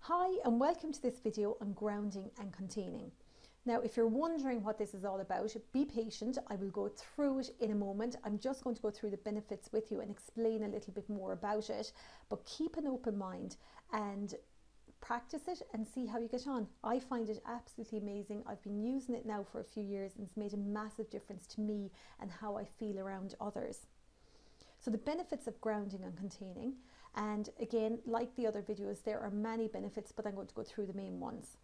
Hi and welcome to this video on grounding and containing. Now if you're wondering what this is all about, be patient. I will go through it in a moment. I'm just going to go through the benefits with you and explain a little bit more about it, but keep an open mind and practice it and see how you get on. I find it absolutely amazing. I've been using it now for a few years and it's made a massive difference to me and how I feel around others. So the benefits of grounding and containing, and again, like the other videos, there are many benefits, but I'm going to go through the main ones.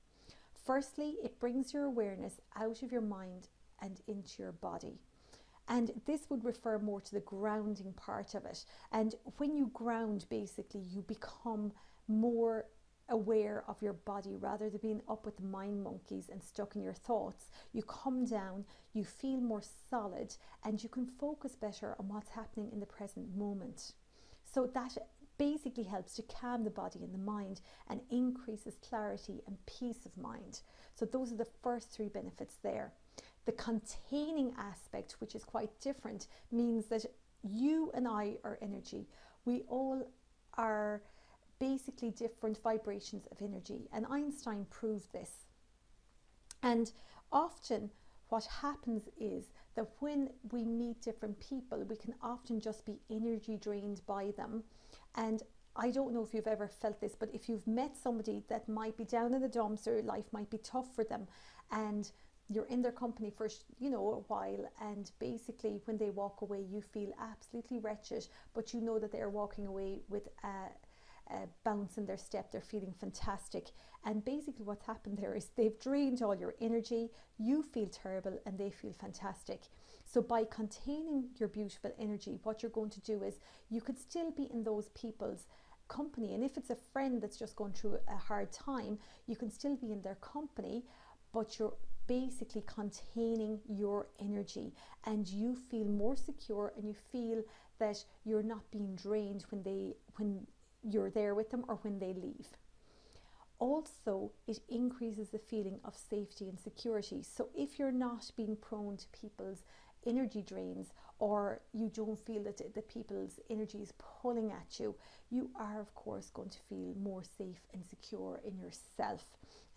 Firstly, it brings your awareness out of your mind and into your body. And this would refer more to the grounding part of it. And when you ground, basically, you become more aware of your body rather than being up with the mind monkeys and stuck in your thoughts. You come down, you feel more solid, and you can focus better on what's happening in the present moment. So that basically helps to calm the body and the mind and increases clarity and peace of mind. So those are the first three benefits there. The containing aspect, which is quite different, means that you and I are energy. We all are basically different vibrations of energy, and Einstein proved this. And often what happens is that when we meet different people, we can often just be energy drained by them. And I don't know if you've ever felt this, but if you've met somebody that might be down in the dumps or life might be tough for them, and you're in their company for a while, and basically when they walk away you feel absolutely wretched, but you know that they're walking away with a bounce in their step, they're feeling fantastic. And basically what's happened there is they've drained all your energy, you feel terrible and they feel fantastic. So by containing your beautiful energy, what you're going to do is you could still be in those people's company, and if it's a friend that's just going through a hard time, you can still be in their company, but you're basically containing your energy and you feel more secure and you feel that you're not being drained when you're there with them or when they leave. Also, it increases the feeling of safety and security. So if you're not being prone to people's energy drains, or you don't feel that the people's energy is pulling at you, you are of course going to feel more safe and secure in yourself.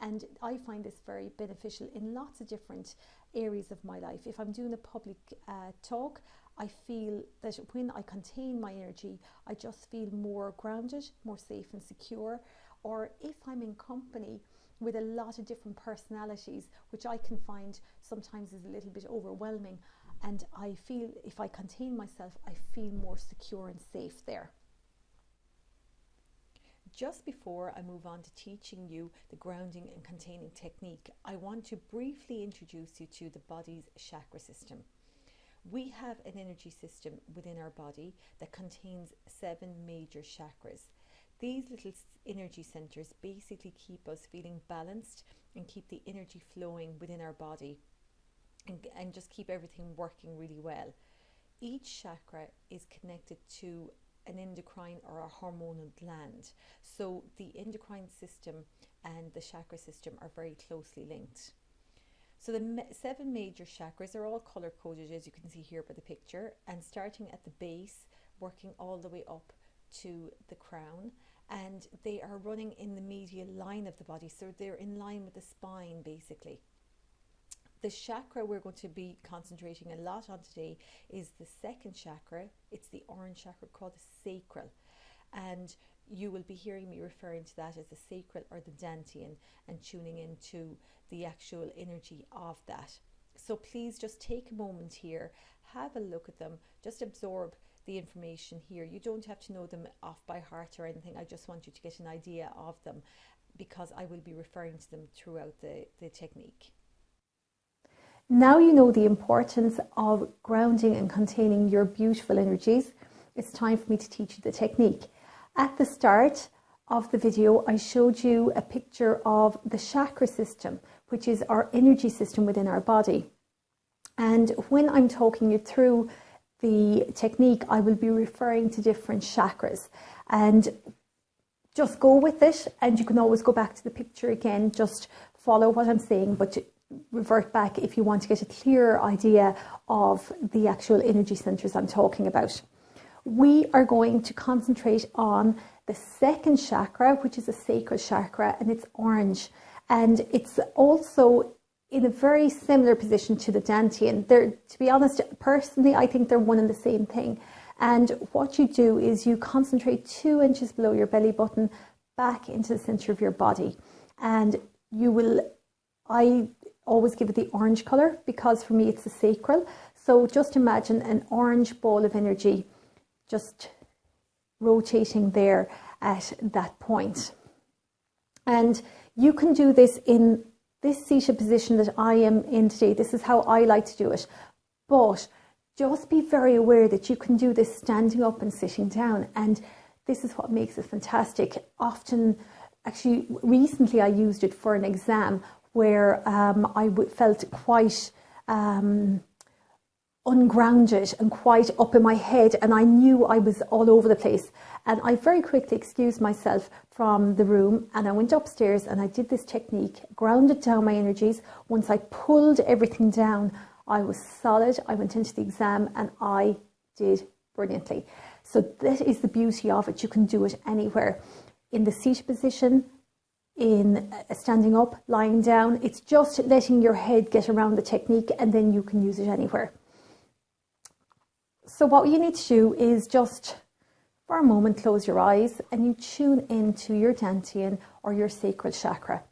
And I find this very beneficial in lots of different areas of my life. If I'm doing a public talk, I feel that when I contain my energy, I just feel more grounded, more safe and secure. Or if I'm in company with a lot of different personalities, which I can find sometimes is a little bit overwhelming, and I feel if I contain myself, I feel more secure and safe there. Just before I move on to teaching you the grounding and containing technique, I want to briefly introduce you to the body's chakra system. We have an energy system within our body that contains 7 major chakras. These little energy centers basically keep us feeling balanced and keep the energy flowing within our body and just keep everything working really well. Each chakra is connected to an endocrine or a hormonal gland. So the endocrine system and the chakra system are very closely linked. So the 7 major chakras are all color coded, as you can see here by the picture, and starting at the base, working all the way up to the crown, and they are running in the medial line of the body, so they're in line with the spine basically. The chakra we're going to be concentrating a lot on today is the second chakra. It's the orange chakra called the sacral, and you will be hearing me referring to that as the sacral or the dantian and tuning into the actual energy of that. So please just take a moment here, have a look at them, just absorb the information here. You don't have to know them off by heart or anything. I just want you to get an idea of them because I will be referring to them throughout the technique. Now you know the importance of grounding and containing your beautiful energies. It's time for me to teach you the technique. At the start of the video, I showed you a picture of the chakra system, which is our energy system within our body. And when I'm talking you through the technique, I will be referring to different chakras. And just go with it, and you can always go back to the picture again, just follow what I'm saying, but revert back if you want to get a clearer idea of the actual energy centers I'm talking about. We are going to concentrate on the second chakra, which is a sacral chakra, and it's orange. And it's also in a very similar position to the dantian. They're, to be honest, personally, I think they're one and the same thing. And what you do is you concentrate 2 inches below your belly button back into the center of your body. And you will, I always give it the orange color because for me it's the sacral. So just imagine an orange ball of energy just rotating there at that point. And you can do this in this seated position that I am in today. This is how I like to do it. But just be very aware that you can do this standing up and sitting down. And this is what makes it fantastic. Often, actually, recently I used it for an exam where I felt quite ungrounded and quite up in my head, and I knew I was all over the place. And I very quickly excused myself from the room, and I went upstairs and I did this technique, grounded down my energies. Once I pulled everything down, I was solid. I went into the exam and I did brilliantly. So that is the beauty of it. You can do it anywhere, in the seated position, in standing up, lying down. It's just letting your head get around the technique, and then you can use it anywhere. So what you need to do is just for a moment close your eyes and you tune into your dantian or your sacral chakra,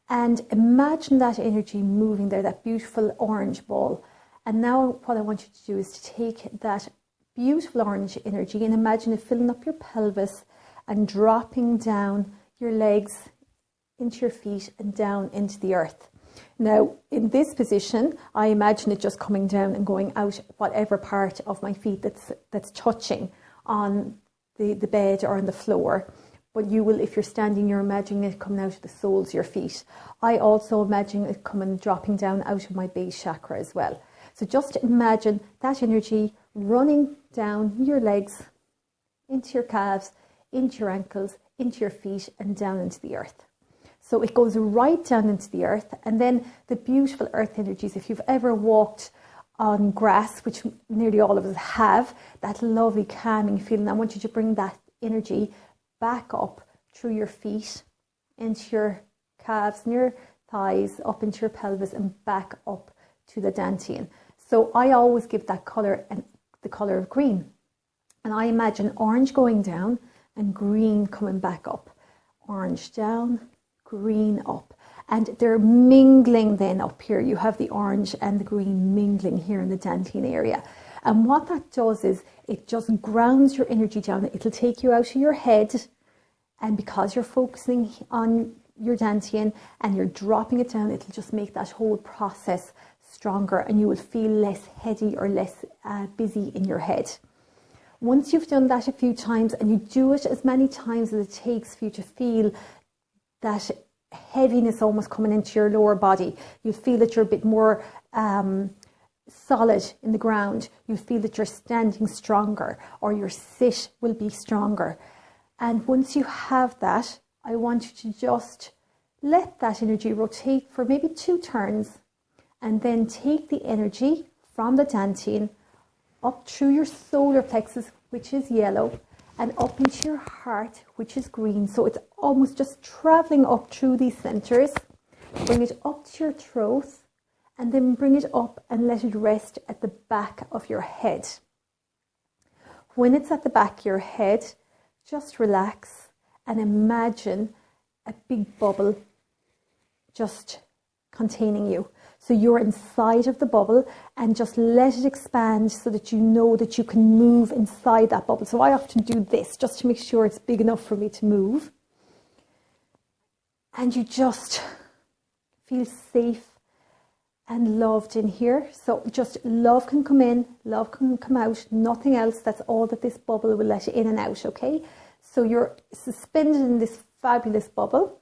and imagine that energy moving there, that beautiful orange ball. And now what I want you to do is to take that beautiful orange energy and imagine it filling up your pelvis and dropping down your legs into your feet and down into the earth. Now, in this position, I imagine it just coming down and going out whatever part of my feet that's touching on the bed or on the floor. But you will, if you're standing, you're imagining it coming out of the soles of your feet. I also imagine it dropping down out of my base chakra as well. So just imagine that energy running down your legs, into your calves, into your ankles, into your feet, and down into the earth. So it goes right down into the earth, and then the beautiful earth energies, if you've ever walked on grass, which nearly all of us have, that lovely calming feeling, I want you to bring that energy back up through your feet, into your calves and your thighs, up into your pelvis, and back up to the dantian. So I always give that colour, and the colour of green. And I imagine orange going down and green coming back up. Orange down, green up. And they're mingling then up here. You have the orange and the green mingling here in the dantian area. And what that does is it just grounds your energy down. It'll take you out of your head. And because you're focusing on your dantian and you're dropping it down, it'll just make that whole process stronger, and you will feel less heady or less busy in your head. Once you've done that a few times, and you do it as many times as it takes for you to feel that heaviness almost coming into your lower body, you feel that you're a bit more solid in the ground, you feel that you're standing stronger, or your sit will be stronger. And once you have that, I want you to just let that energy rotate for maybe 2 turns, and then take the energy from the dantian up through your solar plexus, which is yellow, and up into your heart, which is green. So it's almost just traveling up through these centers. Bring it up to your throat, and then bring it up and let it rest at the back of your head. When it's at the back of your head, just relax and imagine a big bubble just containing you. So you're inside of the bubble, and just let it expand so that you know that you can move inside that bubble. So I often do this just to make sure it's big enough for me to move. And you just feel safe and loved in here. So just love can come in, love can come out, nothing else. That's all that this bubble will let in and out, okay? So you're suspended in this fabulous bubble.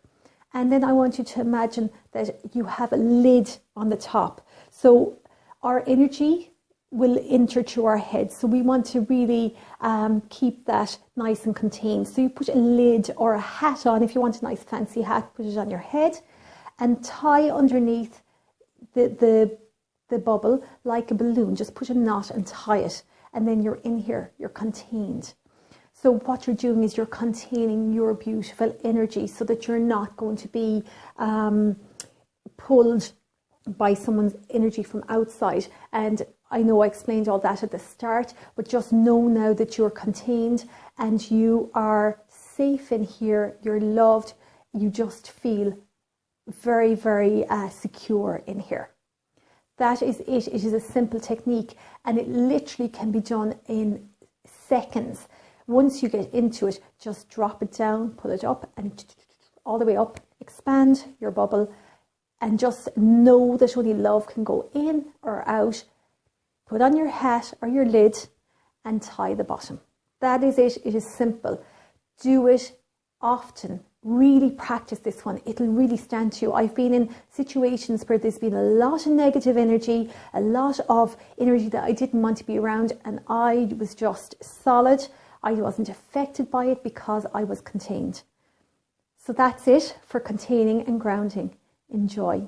And then I want you to imagine that you have a lid on the top. So our energy will enter through our head. So we want to really keep that nice and contained. So you put a lid or a hat on. If you want a nice fancy hat, put it on your head and tie underneath the bubble like a balloon. Just put a knot and tie it. And then you're in here, you're contained. So what you're doing is you're containing your beautiful energy so that you're not going to be pulled by someone's energy from outside. And I know I explained all that at the start, but just know now that you're contained and you are safe in here, you're loved, you just feel very, very secure in here. That is it. It is a simple technique and it literally can be done in seconds. Once you get into it, just drop it down, pull it up and all the way up, expand your bubble and just know that only love can go in or out. Put on your hat or your lid and tie the bottom. That is it. It is simple. Do it often. Really practice this one. It'll really stand to you. I've been in situations where there's been a lot of negative energy, a lot of energy that I didn't want to be around, and I was just solid. I wasn't affected by it because I was contained. So that's it for containing and grounding. Enjoy.